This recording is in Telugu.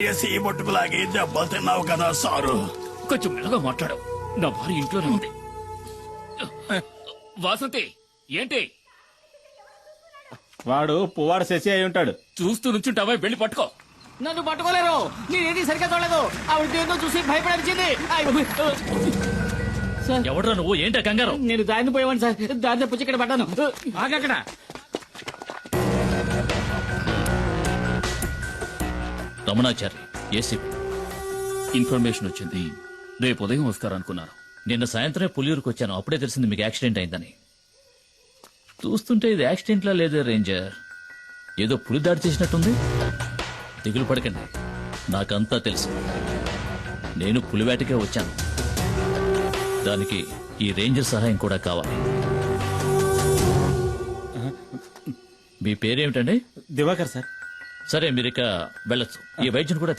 చేసి ముట్టుకులాగి దెబ్బలు తిన్నావు కదా సారు. కొంచెం మెల్లగా మాట్లాడు. నా భార్య ఇంట్లోనే ఉంది. వాసంతి ఏంటి వాడు పువ్వాడు శశి అయి ఉంటాడు. చూస్తూ నుంచుంటావా? వెళ్ళి పట్టుకో. నన్ను పట్టుకోలేరు. నేనేది సరిగ్గా చూడలేదు. ఆవిడ దేంతో చూసి భయపడాల్సింది. ఎవడ్రా నువ్వు? ఏంటా కంగారు? నేను దారిని పోయేవాడిని సార్. దారిని పుచ్చి ఇక్కడ పడ్డాను. ఆగక్కడ. రమణాచారి ఏసీపీ. ఇన్ఫర్మేషన్ వచ్చింది. రేపు ఉదయం వస్తారనుకున్నాను. నిన్న సాయంత్రమే పులియూరుకు వచ్చాను. అప్పుడే తెలిసింది మీకు యాక్సిడెంట్ అయిందని. చూస్తుంటే ఇది యాక్సిడెంట్లా లేదే రేంజర్. ఏదో పులి దాడి చేసినట్టుంది. దిగులు పడకండి, నాకంతా తెలుసు. నేను పులివేటకే వచ్చాను. దానికి ఈ రేంజర్ సహాయం కూడా కావాలి. మీ పేరేమిటండి? దివాకర్ సార్. సరే, మీరిక వెళ్ళొచ్చు. ఈ వైద్యుని కూడా